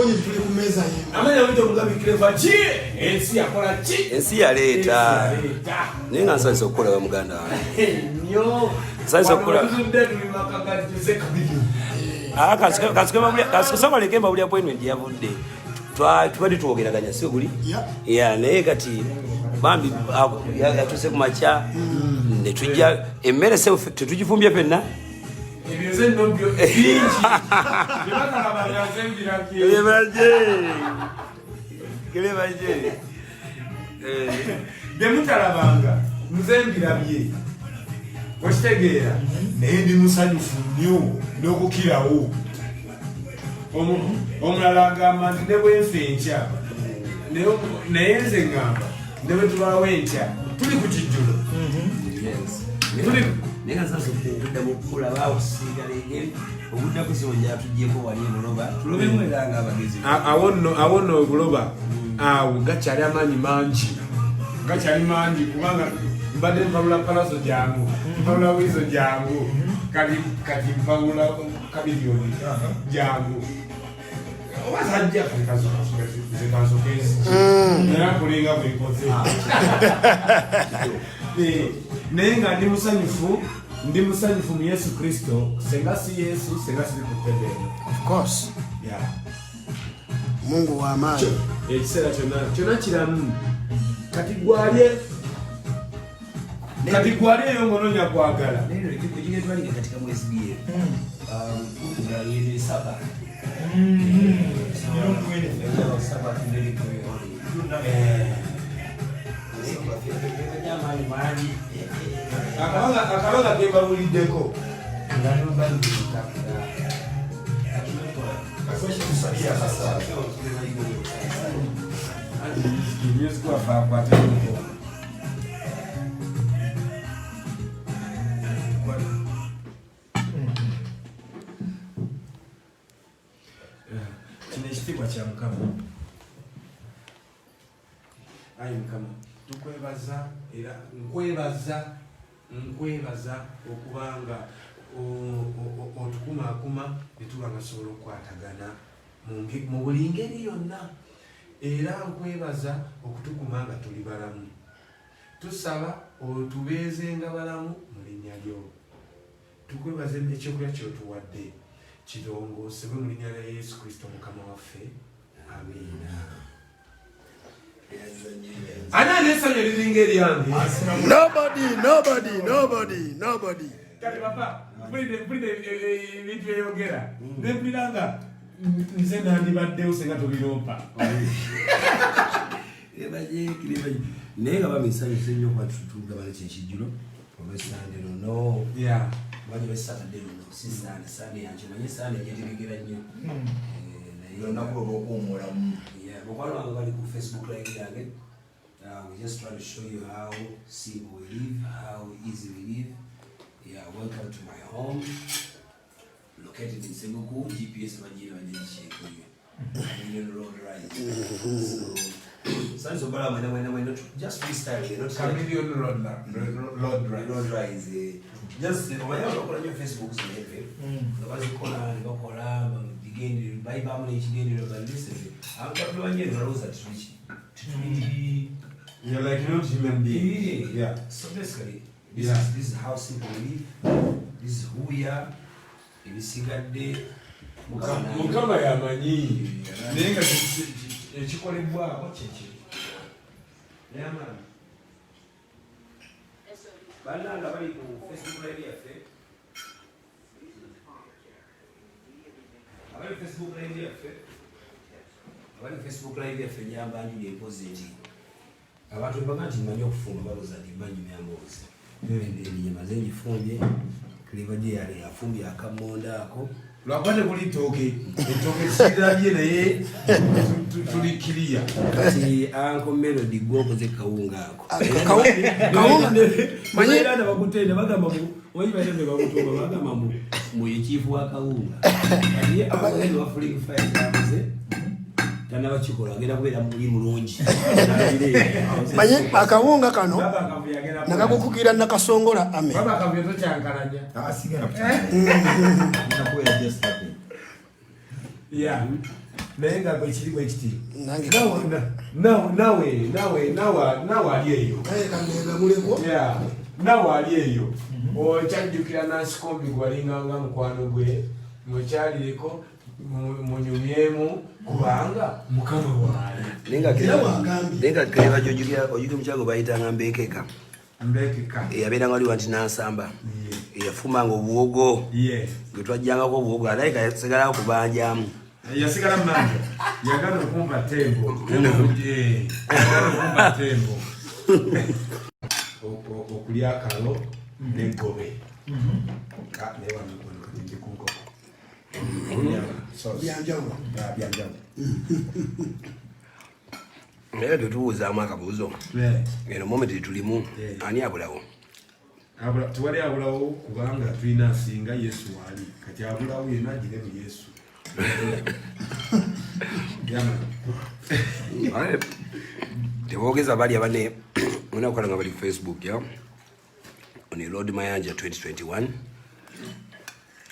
Kalonyi tuli ku meza hii. Amanya wito Mugabi Clever chi ensi yakola chi ensi yaleeta ninga nsasa okukola wa muganda nyo nsasa okukola kasukasoma lekemba buli appointment yavudde tubadde tuwogeraganya sio buli ya naye kati bambi yatuse ku makya ne tujja emmere se tetugifumbye fenna ebize nobyo bingi Kelebaje demutalabanga muzembirabye okitegeera naye ndi musanyufu nnyo n'okukirawo omulala agamba nti ne bwenfe enkya naye nze ŋŋamba ne bwe tulwawo enkya tuli ku kijjulo nega sasa okudda mukula bawusigala engeri obudda kusonja tugyeko wali emuloba tulobe mweranga abagezi awo nno obuloba awo gakyali amaanyi mangi kubanga mbadde mpawula palaso jangu mpawula wizo jangu kati mpawula kabirioni jangu obasajja zekansokezi era kulinga bwekoze naye nga ndi musanyufu mu Yesu Kristo senga si Yesu senga si kutebera of course yeah Mungu wa amani ekiseera kyonna kiramu kati gwalye ngononya kwagala neno ekige twalinga katika mwezi bie ngali saba saba ndeli akabanga kebawuliddeko kino ekitiibwa kya Mukama. Ayi Mukama tukwebaza era nkwebaza okubanga otukumaakuma ne tuba nga sobola okukwatagana mu buli ngeri yonna era nkwebaza okutukuma nga tuli balamu tusaba otubeezenga balamu mu linnya lyo tukwebaza ekyokulya kyotuwadde kirongoosebwe mu linnya lya Yesu Kristo Mukama waffe amiina. Nobody. Kati papa, mpulidde ebintu byeyogera nempuliranga nze nandibaddewo senga tobirompa naye nga bamisanyuse nnyo kuba tutugabana kyekijjulo olwesande nono manyi lwesatadde luno si sande yankimanye sande gyetegegera nnyo olunaku olw'okuwummulamu mukwano wange bali ku Facebook live yange. We just try to show you how simple we live, how easy we live. Yeah, welcome to my home, located in Senguku. GPS Majira Million Road Rise. So, so not just freestyle. Million Road Rise. Just when you look on your Facebook, so begin by Bamley, listen. I'm got no idea Rose at Richie. You're like not human being. Yeah. So basically, this is how simple we live. This is who we are. Every single day. Mukama yamanyi. Nenga ekikolebwa kyeki. Yeah man. Balanga bali ku Facebook live yaffe. Abali Facebook live yaffe nyamba ndi deposit. Abantu baga nti manyi okufumba baloza ndi banyi myambozi. Enyama zenjifumbye Clever je yali afumbye akamonda ako lwakwate kuli toke sirabye naye tulikiria kati Uncle Melody gwokoze kawunga ako kawunga manyi dada bakutenda bagamba oyi bayende bakutuba bagamba mu yichifu akawunga kati abageni wa Free Fire yabuze tana bachikola agenda kubera muri mulungi manyi akawunga kano nakakukukira nakasongola ame baba akavye to kyankalanya asigara kuchana. yeah Nenga kwa chiri kwa chiti. Nange. Nawe ali eyo. Kamega muleko. Yeah. Nawe ali eyo. O chanjukira nasikombi gwalinga nga mukwano gwe. Mukyalireko munyumyemu kubanga mukama waali. Nenga kireba jojulia ojuge mchago bayitanga mbekeka. Mbekeka. Yabeeranga wali wanti nasamba. Yafumanga obuwogo. Getwajjangako obuwogo alayika sigala kubanjamu. Yasigala mmanja. Yagala okumpa tembo. Yagala okumpa tembo. Okulya akalo n'engobe. Newa mikono kati kuko. Byanjawulo. Byanjawulo. Naye tutubuuzaamu akabuuzo. Eno moment tulimu ani abulawo? Tewali abulawo kubanga tulina asinga Yesu wali. Kati abulawo yenna agiremu Yesu. Tebogeza bali abane unakola nga bali Facebook ya on Lord Mayanja 2021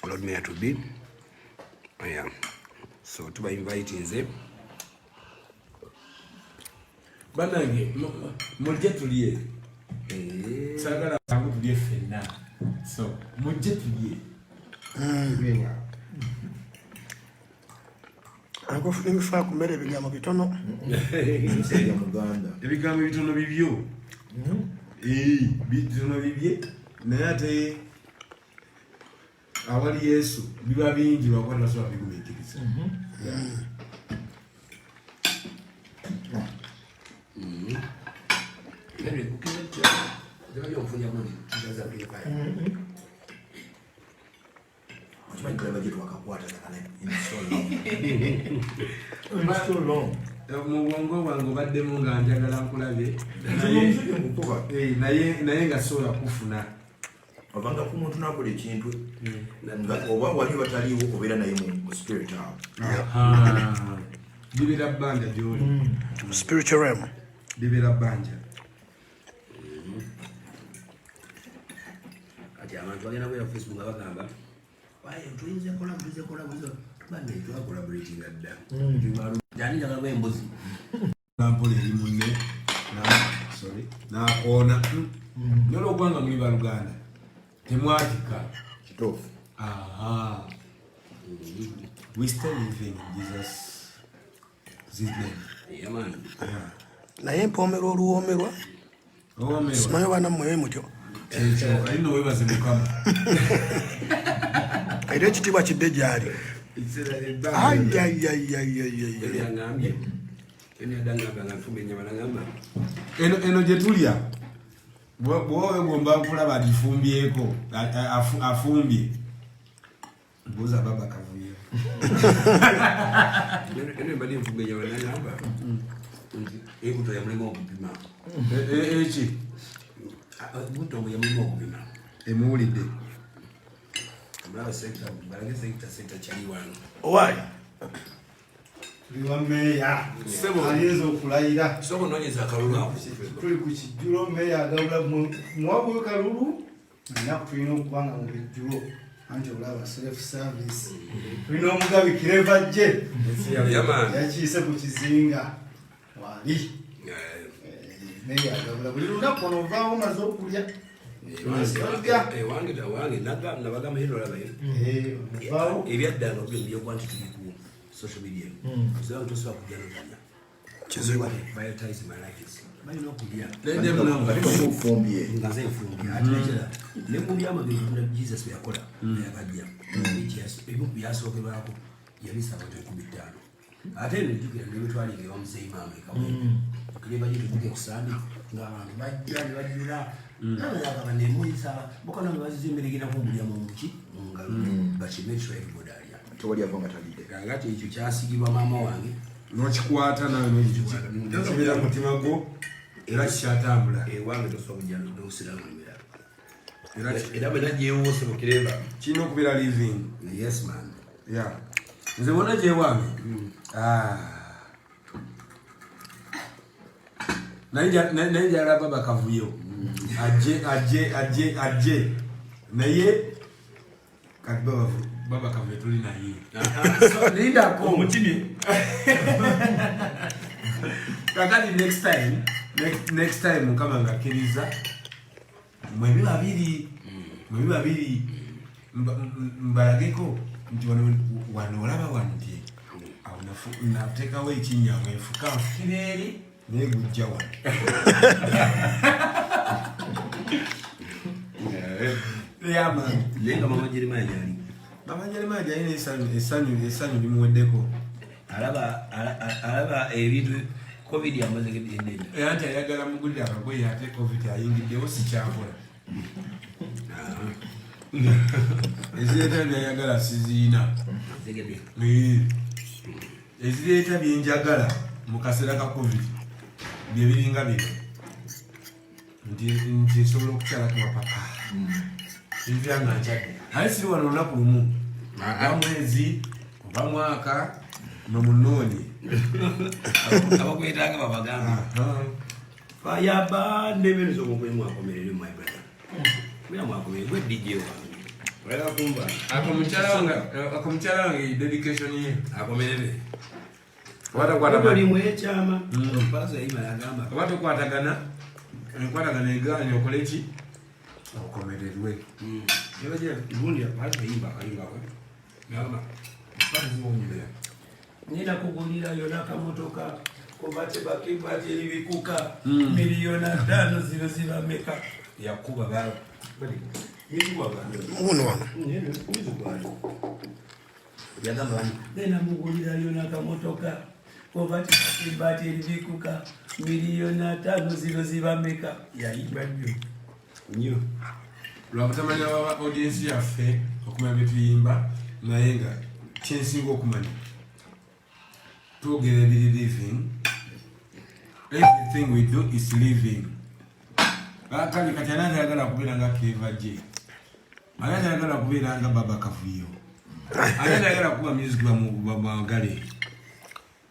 Lord Mayor to be so tuba inviting ze banange mujje tuliye sagala tangu tuliye fenna so mujje tuliye Ako fulimi fa kumere ebigambo bitono. Ebigambo bitono bibyo. Bitono bibye. Naye ate awali Yesu biba bingi bakwata basobola bigumiikiriza. Mubwongo bwange baddemu nga njagala nkulabe naye nga sobola kufuna ovanga ku muntu nakola ekintu oba wali bataliiwo obeera naye mu spirit awo libeera bbanja gyoli Spiritual realm. libeera bbanja kati abantu bagenda kwera Facebook abagamba tuyinza kola bane twakolaborating adda jani njagala bwembuzi nampola eri munne nakoona nologwanga muli baluganda temwatika kituufu we still living in Jesus name. Naye mpomero oluwomerwa. Simanyi bana mmwe mutyo. Alina webaze mukama. Era ekitiibwa kidde gyali. Eno gye tulya bwowe bwomba kulaba agifumbyeko afumbye mbuuza baba kavuyo eki emuwulidde Owaayi. Liwa meya ayinza okulayira tuli ku kijjulo meya agabula muwabuyo kalulu enaku tulina okubanga mu bijjulo anti olaba self service tulina omugabikire bajje yakiise ku kizinga wali meya agabula buli lunaku ono ovaawo omaze okulya ebyaddala obyogwa nti tuli ku social media kuzawo tosobola kujja noganya Kizibu. prioritize my life balina okulya nga zenfumbye ate nekira ne mu byamagezi Jesus byakola yakajja ebimu byasookerwako yabisa abantu 15 ate nejjukira nebitwalinga ewamuzeyi maama ekamwembe kireba gyetutuke ku sandi ng'abantu bajja ne bajjula nabagamba nemuyisa bokona bebazizimbirigina kumbulya mu muki mungalo bakimekiswa everybody alya tewali avanga talidde ngati ekyo kyasigibwa maama wange nokikwata nawe nokibira mutima gwo era kikyatambula ewange tosobola kujja nosiramulimira era bwe najjeewose mu kiremba kirina okubeera living. yes man nze bona gyewange naye njalaba bakavuyo ajje naye kati baba kavuye tuli naye lindako omutini kakati next time mukama ngakkiriza mwebi babiri mbalageko nti wano olaba wano nti awo nateekawo ekinyama enfuka nfukira eri naye gujja wano lenga mama Jeremiah yali mama Jeremiah yali essanyu limuweddeko alaba ebintu covid yamaze gedende era nti ayagala mugulira akagoye ate covid ayingiddewo sikyakola ezireeta byayagala siziina ezireeta byenjagala mu kaseera ka covid byebiringa bino nti nsobola okukyalako bapapa nvyanga nkyadde aye siri wano olunaku lumu oba mwezi oba mwaka nomunoonyi abakwetanga babagamba fayaba ndebenizo mukwe mwakomerere my brother mira mwakomerere gwe DJ wange wala kumba akomukyala wange dedication ye akomerere watakwatagana limwechama mpasa ima yagamba watakwatagana enkwatagana eganya okole ki okomererwe yebaje ibundi yapata imba kayimba we ngamba pata zimunyibya nina kugulira yona kamotoka kubate bakibate libikuka milioni 5 zero ziba meka yakuba balo Uno wano. yagamba nina mugulira yona kamotoka kubate bakibate libikuka milioni 5 zero ziba meka yaimba nyo lwakutamanya baba audience yaffe okumanya byetuyimba naye nga kyensinga okumanya twogera ebiri living, everything we do is living. Kali kati anayagala kubeera nga Keva J, anayagala kubeera nga Baba Kavuyo, anayagala kuba music bamwagale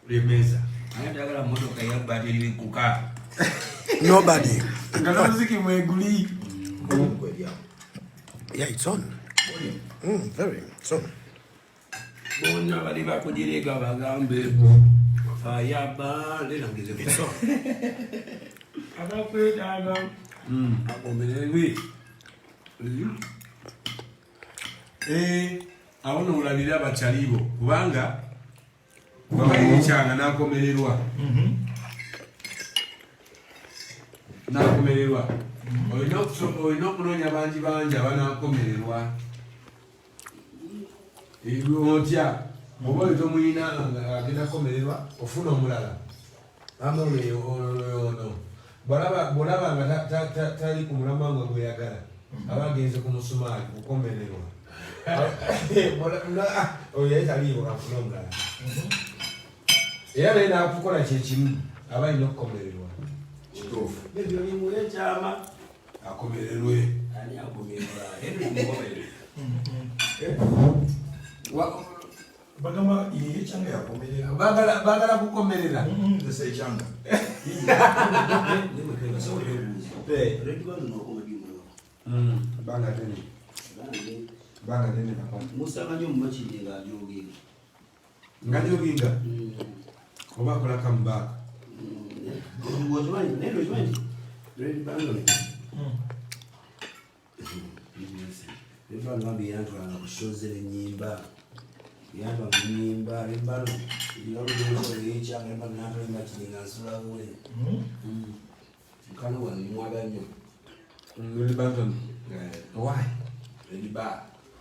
lemeza, anayagala motoka ya bateri bikuka Nobody. nga muziki mweguli. Yeah, it's on. Very. It's on. Bona bali bakujirega bagambe fayaba lenangize It's on. abakwetaga akomererwe awono olabira abakyalibo kubanga babayikyanga nakomererwa olina okunoonya bangi abanakomererwa otya oba oli tomuyina agenda komererwa ofuna omulala ono bwolaba nga tali ku mulama nga gweyagala aba agenze ku musumaali kukomererwa oyo yali taliiwo kafuna omulala era naye nakukola kyekimu aba alina okukomererwa kituufu ebyo bimulekyama akomererwe ani akomererwa bagamba iye cyangwa yakomerera bagala kukomerera ndese cyangwa banga deni musabanyo mumachinde nga ajoginga nga joginga oba akola comeback nendo jwanyi red bangole ngambi yantwala kushoze enyimba yamba nyimba rebalo yaludonso yekyanga embalo natwala kininga nsulawe kano wano mwaganyo Lily Banton why Lily Ba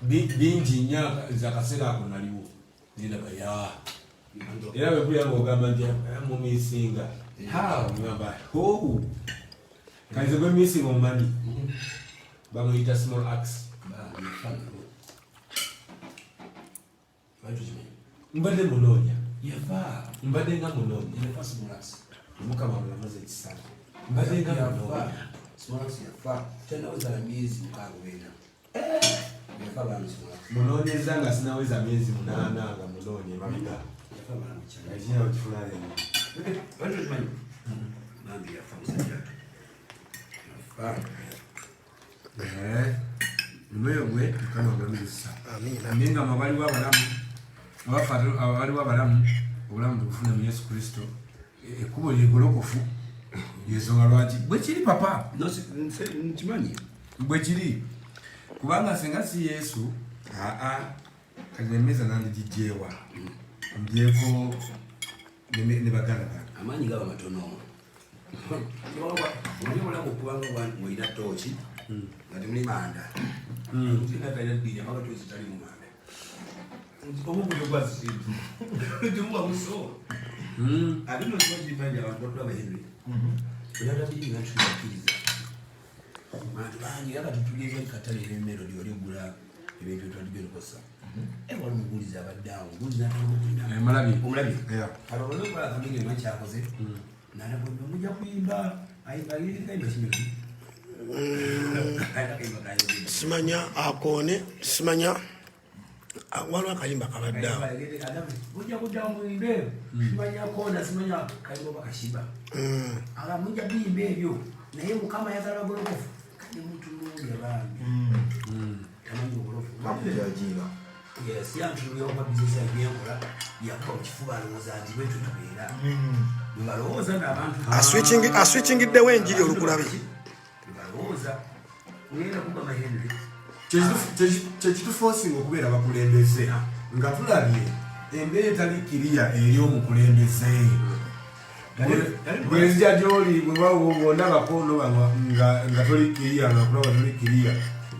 bingi nya za kaseera ako naliwo nina baya era bwe kuya ngogamba nti mu misinga how ngamba ho kaize bwe misinga omani bamuyita small axe mbadde munoonya mbadde nga munoonya omukama mulamaze ekisala mbadde nga munoonya munoonyeza nga sinaweza myezi 8 nga munoonye mabega ekinawo kifuna leno omwoyo gwe Mukama gwamuzisa Amina. nenga mabali w'abalamu abali w'abalamu obulamu tubufuna mu Yesu Kristo ekkubo lyegolokofu yensonga lwaki bwe kiri papa nkimanyi bwe kiri kubanga singa si Yesu kati nemeza nandigijjeewa mbyeko ne baganda bange amaanyi gaba matono oli mulamu okubanga mulina tooki nga temuli manda agatozitali mu manda omugujo gwasisintu temuba muso ate nokiba kiripanja abantu batula abahenry oyagabiri nga tuyakkiriza bantu bangi aga tutugeza katale emelodi oli ogula ebintu etwaligenokosa wali muguliza abaddeawo omulabi alolookola akagenge nga kyakoze nalabona mujja kuyimba ayimbayirikaimba kimeki Simanya akone, simanya waliwo akayimba kabaddeawo. mujja kuddawo muyimbe simanya akona simanya kayimba oba kashiba ala mujja biyimba ebyo naye Mukama ayagala golokofu kati muntu mulungi abaami tamanyi ogolofu yes yantuliyoba bizinesi yanyenkola yakuba mukifuba alowooza nti bwetwe tubeera webalowooza ngaabantu Aswitchingiddewo enjiri olukulabe. webalowooza ngenda kuba mahenry kyekitufosinga okubeera abakulembeze nga tulabye embeera etali kiriya eri omukulembeze bwezija gyoli bwondabako nga toli kiriya ngakulaba toli kiriya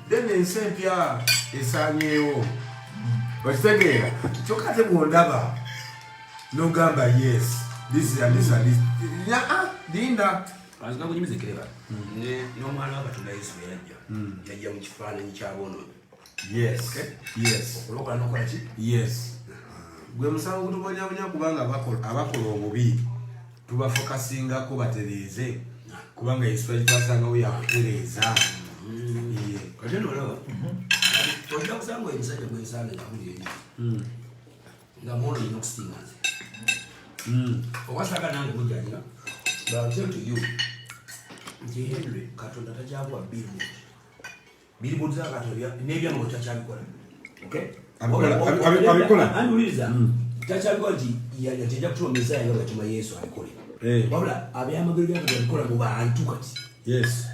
then ensi empya esanyeewo okitegeera kyokka ate bwondaba nogamba yes linda azina kunyimiza kereba n'omwana wa Katonda Yesu yajja mu kifaananyi kyaboonoonyi okulokola nokola ki gwe musango gutubonyabonya kubanga abakola obubi tubafokasingako batereeze kubanga Yesu agitwasangawo yakutereeza kati nolaba ojja kusanga omusajja gwensanga ngabuli eri nga mwonoonyi n'okusinga nze owasanga nange mujjanira batetuyo nti Henry Katonda tajakuwa billboard za Katonda n'ebyamagero takyabikola andiwuliriza takyabikola nti tejja kutuma mesaya nga gatuma Yesu abikole wabula abyamagero byakatonda abikola mu bantu kati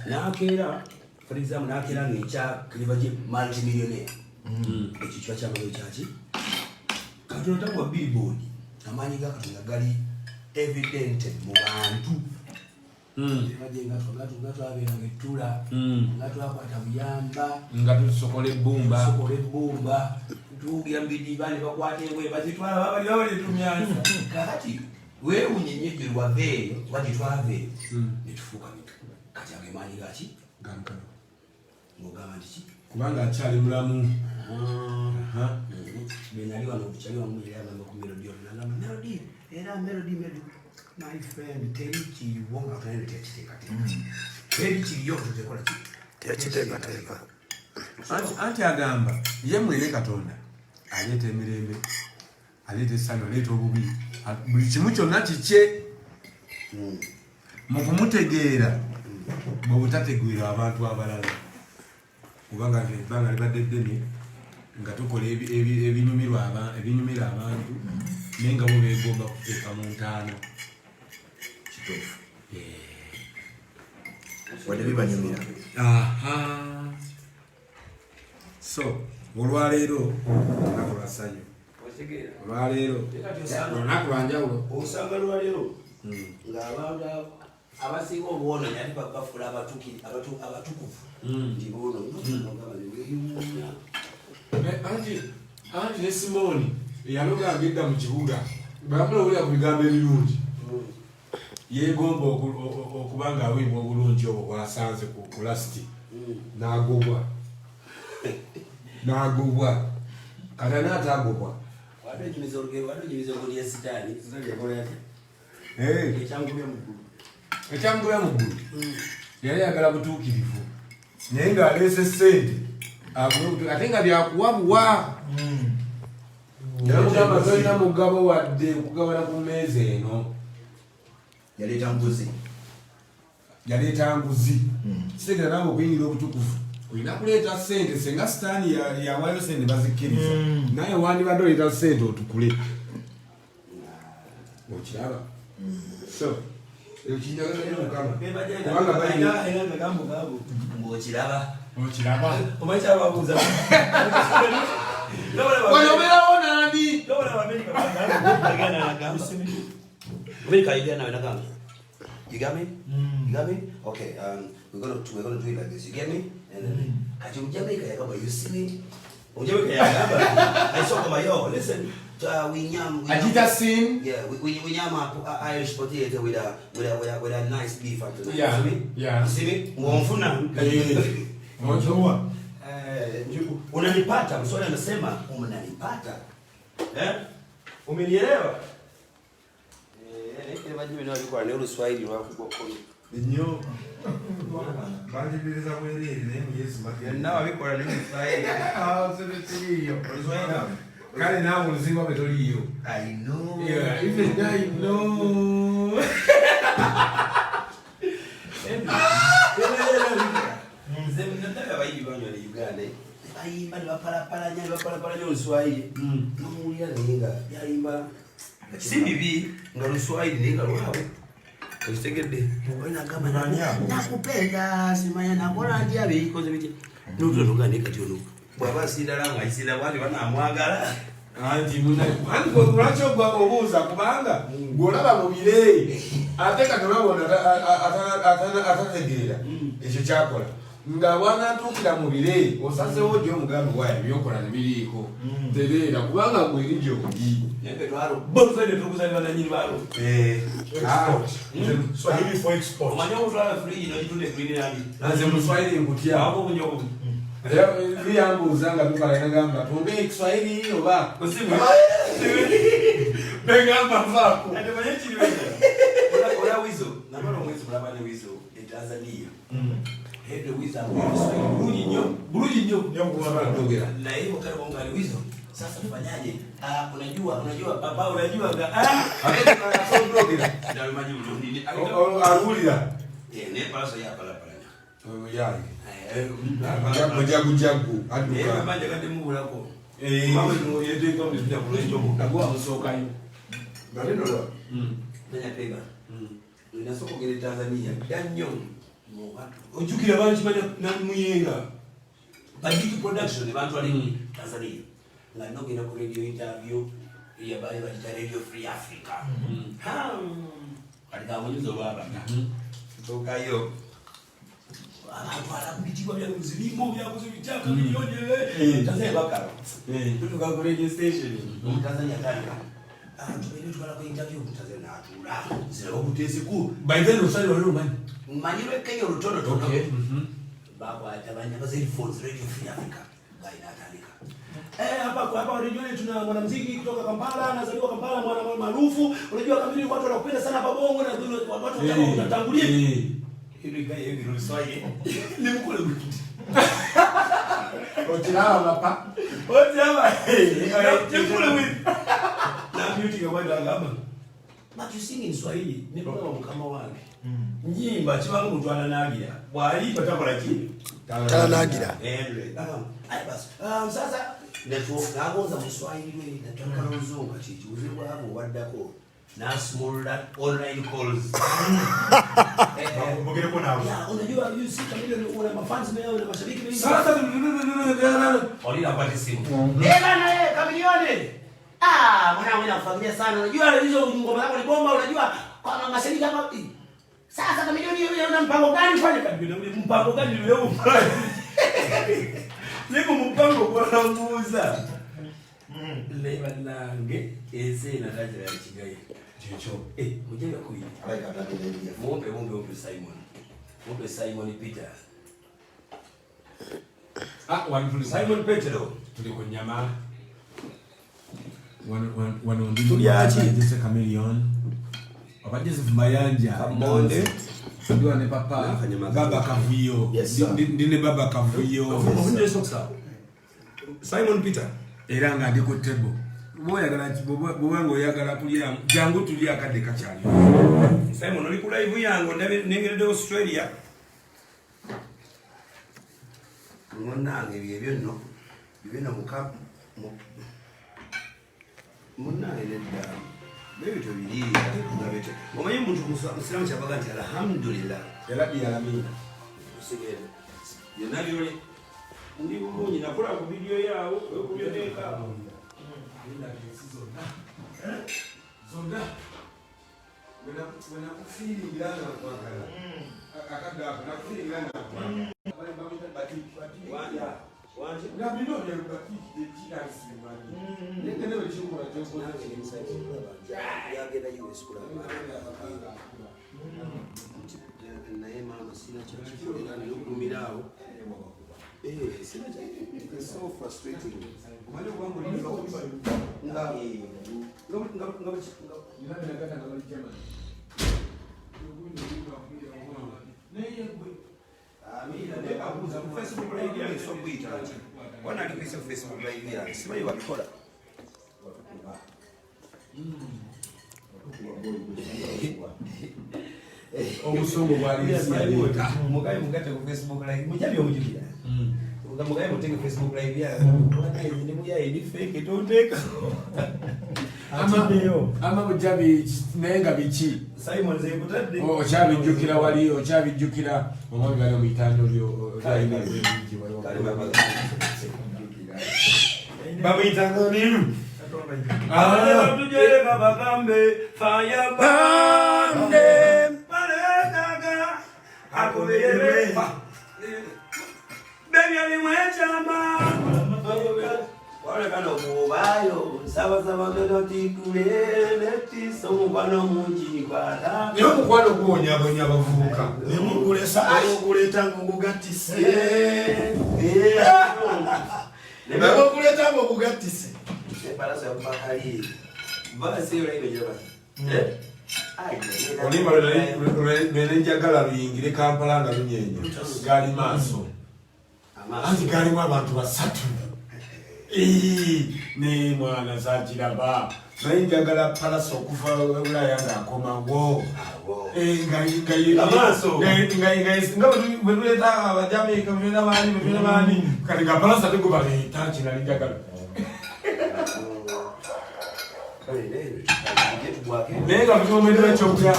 nakeera for example nakeera ngaekya kiriva gye multimillionaire ekyo kiba kyamagero kyaki Katonda takuwa billboard amaanyi ga Katonda gali evident mu bantu nga twabeera ngetula nga twakwata buyamba nga tusokola ebbumba tugambiddiba ne bakwata engoye bazitwala babalibabalyetumyanza kakati weewunye nnyo gye lwaveeyo bagitwaveeyo netufuuka kati ago emaanyi gaki ng'ogamba nti ki kubanga akyali mulamu benali wano kukyali wamuyiragamba ku melodi olunagamba melodi era melodi my friend teri kiriwo nga tunene tekiteekateeka teri kiriyo tutekola ki Tekiteekateeka. anti agamba ye mwene Katonda aleeta emirembe aleeta essanyu aleeta obubi buli kimu kyonna kikye mu kumutegeera bwe butategeera abantu abalala kubanga ebbanga libadde ddene nga tukola ebinyumira abantu naye nga bo beegomba kuteeka mu ntaano kituufu wadde bibanyumira so olwaleero olunaku lwa ssanyu olwaleero olunaku lwa njawulo osanga lwaleero ng'abantu abasinga obwonoonyi ate bafuula abatukuvu nti boonoonyi anti ne Simooni eyaloganga edda mu kibuga bamulowulira ku bigambo ebirungi yeegomba okuba nga aweebwa obulungi obwo bwasanze ku lasiti n'agobwa kati ani atagobwa ekyamugobya mu ggulu yali ayagala butuukirivu naye ng'aleese ssente ate nga byakuwabuwa yamugamba tolina mugabo wadde okugabana ku mmeeza eno yaleeta nguzi yaleeta nguzi kitegera nawe okuyingira obutukuvu olina kuleeta ssente senga sitaani yawayo sente bazikkiriza naye wandibadde oleeta ssente otukule okiraba so ekinjagazanyo mukama kubanga balina okiraba omacyababuuza oyobeerawo nandi America, you got me? You got me? Okay, we're gonna do it like this. You get me? And then, you see me? I saw my yo. Listen, we yam. Ajita sin. Yeah, we yam Irish potato with a nice beef after that. Yeah, You see me? yeah. You see me? Mwamfuna. Unajua? Unanipata, mswali anasema unanipata. Umenielewa? nnyo banjigiriza bwereere naye muyesimakiriyo kale naawe oluzimba bwe toliyo bayimba nebapalapalanya oluswayiri nomuwulira naye nga yayimba si bibi nga luswayiri naye nga lwabwe okitegedde nakupenda simanya nakola ndi abeikoze biti notonoga naye kati ono bwaba asindala nga ayisinda bwati banamwagala anti lwaki obuuza kubanga gweolaba mu bire ate katolabona atategeera ekyo kyakola nga bwanatuukira mu bire osazewo dy omugambi waya byokola nebiriiko tereera kubanga gweri gyoli nze muswahiri nkutya liyambuuza nga tukalanagamba tumbe ekiswahiri oba negamba vaako ola wizo namala omwezi mulabane wizo etanzania hebe wizo bulungi nnyo naye wakati wangali wizo sasa tufanyaje unajua papa unajua nalimaji ulundini alulira ne paso ya palapalanya mujagujagu adduka manje kati mubulako mawe no yeteka mu sita kulenjo agwa musokayo galino nanya pega ninasoko gele Tanzania danyo mu watu ojukira bantu bana na muyenga badiki production bantu ali Tanzania nga nogenda ku radio interview ya bali Radio Free Africa alika mwenyezo baba tokayo Bitigwa vya mzilimo vya kuzivichaka milioni Tanzania bakara tutuka ku radio station Tanzania tanga tubele tukala ku interview Tanzania atula zira obutezi ku by then usali walo mani manyiro Kenya rutono tono baba atabanya bazeli phones Radio Free Africa baina atalika hapa radio yetu tuna mwanamuziki kutoka Kampala anazaliwa Kampala mwana maarufu unajua kamili watu wanapenda sana babongo na watu wanatangulia ili gaya hivi ruswaye ni mkule mkiti otiraba papa ni mkule wizi na beauty kwa ngamba but you sing in Swahili ni kwa mkama wangu njimba chibangu mtu ananagira bwali batakola ki kalanagira basi sasa network nagonza mu Swahili nataka uzungu chichi uzibwa hapo wadako na small that online calls Mbogere kwa nawe. ya unajua you see kamili una mafans leo na mashabiki wengi sasa olila pati simu na kamilioni mwana nafuatilia sana unajua hizo ngoma zako ni bomba unajua kwa mashabiki hapa sasa kamilioni wewe una mpango gani fanya kamilioni mpango gani leo niko mpango kwa namuuza leba nange ese na dada ya Kigali chicho mujega kuyi mombe Simon Peter one Simon Petro tuliko nyama one on tuliachi this chameleon abajeze mayanja kamonde ndio ne papa baba kavuyo ndine baba kavuyo ndio soksa Simon Peter era nga ndi ku table boyagala bwango yagala kulya jangu tulya kadde kachali Simon oli ku live yango nengere Australia Munange byebyo bibina muka munange nedda bebyo tobiri ngabete omanyi muntu musiramu kyabaga nti alhamdulillah yalabi yalamina usigere yena byole ndi bulungi nakula ku video yawo okubyoneka zonna wena kufiiringira nga kwagala akaddaako nakufiiringira nga kwagala nga bino byebatikikiransimani nekene wekikola yagenda yuesukula naye maama sina kyakikolera neyokulumirawo so frustrating Facebook live yange sokuyita nti wanalikwisa Facebook live yange simanyi wabikola obusungu bwalimugabe mugate ku Facebook live mujabi omujubira mugabe mutenge Facebook live yange ndi muyaye ndi fake tonteeka ama bujabi naye nga biki Simon zekutadde okyabijjukira wali okyabijjukira omwami bali omuyitando babuyitanga ninu tujereka bagambe faya bande baletaga akubirebe bebyalimwechama walekana okubayo nsabasabagatotikule netiso omukwano mungi kwata naye omukwano guwonyabonya abavubuka nemukuletanga ogugatise nemukuletanga ogugatise epalaso yakubakali olima lwenenjagala luyingire Kampala nga lunyenya gali maaso anti galimu abantu 3 ne mwana zakiraba naye njagala palaso okuva Bulaya ng'akomawo nga bwetuleta abajamaika bwetuleta kati nga palaso ate gubaleeta kinali njagala naye nga tuwomedwa ekyokulya